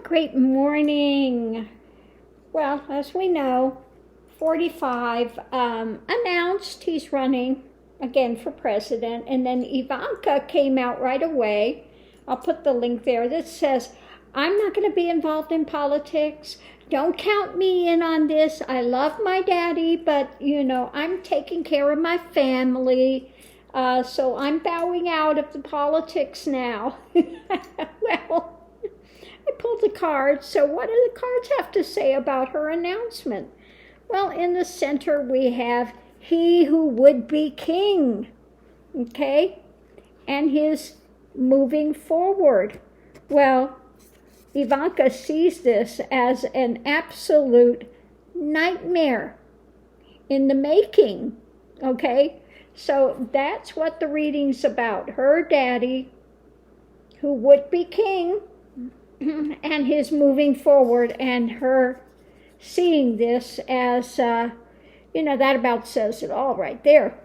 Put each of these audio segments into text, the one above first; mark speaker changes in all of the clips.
Speaker 1: Great morning. Well, as we know, 45 announced he's running again for president, and then Ivanka came out right away. I'll put the link there that says, I'm not going to be involved in politics. Don't count me in on this. I love my daddy, but, I'm taking care of my family. So I'm bowing out of the politics now. Well, I pulled the cards, so what do the cards have to say about her announcement? Well, in the center we have he who would be king, okay, and his moving forward. Well, Ivanka sees this as an absolute nightmare in the making, okay? So that's what the reading's about. Her daddy, who would be king, and his moving forward, and her seeing this as, that about says it all right there.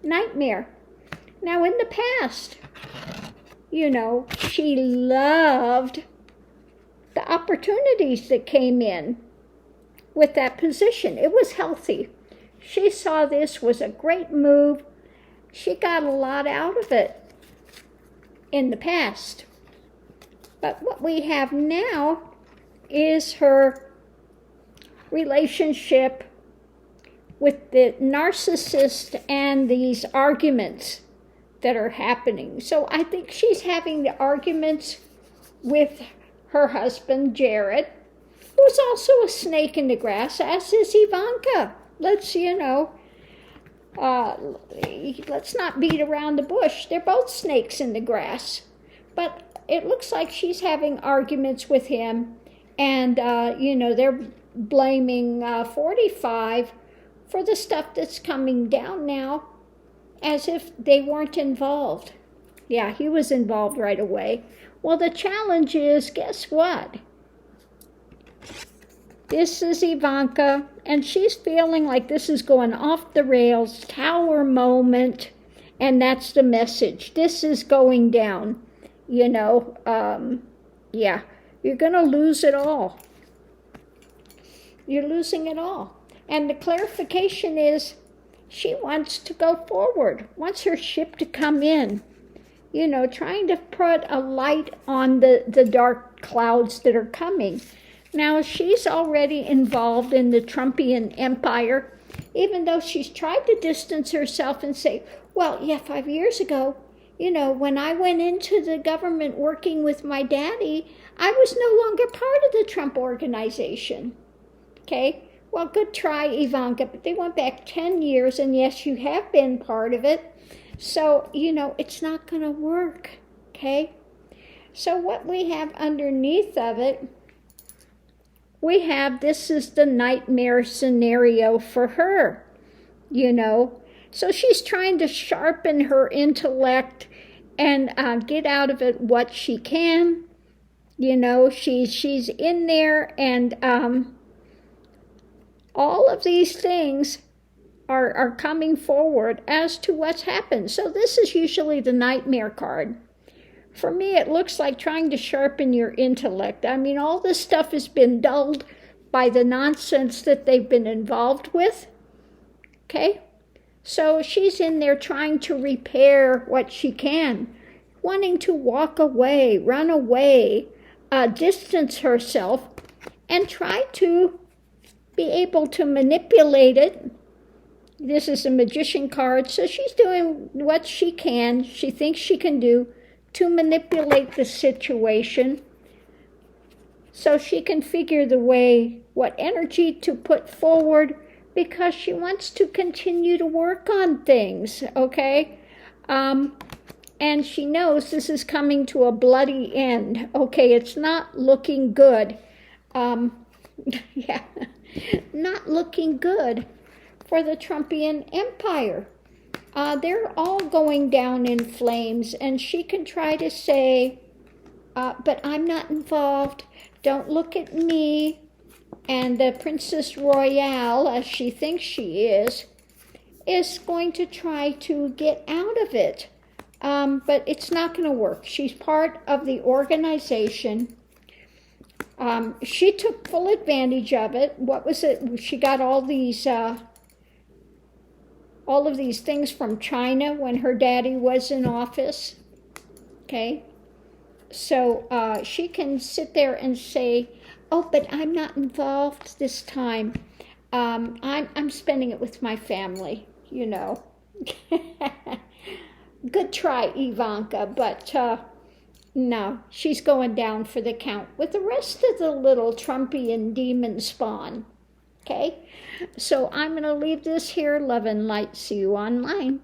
Speaker 1: Nightmare. Now, in the past, she loved the opportunities that came in with that position. It was healthy. She saw this was a great move. She got a lot out of it in the past. But what we have now is her relationship with the narcissist and these arguments that are happening. So I think she's having the arguments with her husband, Jared, who's also a snake in the grass, as is Ivanka. Let's not beat around the bush. They're both snakes in the grass. But it looks like she's having arguments with him, and, they're blaming 45 for the stuff that's coming down now, as if they weren't involved. Yeah, he was involved right away. Well, the challenge is, guess what? This is Ivanka, and she's feeling like this is going off the rails, tower moment, and that's the message. This is going down. You're going to lose it all. You're losing it all. And the clarification is she wants to go forward, wants her ship to come in, trying to put a light on the dark clouds that are coming. Now, she's already involved in the Trumpian empire, even though she's tried to distance herself and say, 5 years ago, when I went into the government working with my daddy, I was no longer part of the Trump organization. Okay? Well, good try, Ivanka, but they went back 10 years, and yes, you have been part of it. So, it's not going to work. Okay? So what we have underneath of it, we have this is the nightmare scenario for her, So she's trying to sharpen her intellect and get out of it what she can. She's in there, and all of these things are coming forward as to what's happened. So this is usually the nightmare card. For me, it looks like trying to sharpen your intellect. I mean, all this stuff has been dulled by the nonsense that they've been involved with. Okay? So she's in there trying to repair what she can, wanting to walk away, run away, distance herself, and try to be able to manipulate it. This is a magician card, so she's doing what she can, she thinks she can do, to manipulate the situation so she can figure the way, what energy to put forward, because she wants to continue to work on things, okay? And she knows this is coming to a bloody end. Okay, it's not looking good. Not looking good for the Trumpian empire. They're all going down in flames, and she can try to say, but I'm not involved, don't look at me. And the Princess Royale, as she thinks she is going to try to get out of it. But it's not going to work. She's part of the organization. She took full advantage of it. What was it? She got all of these things from China when her daddy was in office. Okay, so she can sit there and say, "Oh, but I'm not involved this time. I'm spending it with my family." You know. Good try, Ivanka, but no, she's going down for the count with the rest of the little Trumpian demon spawn. Okay, so I'm going to leave this here. Love and light. See you online.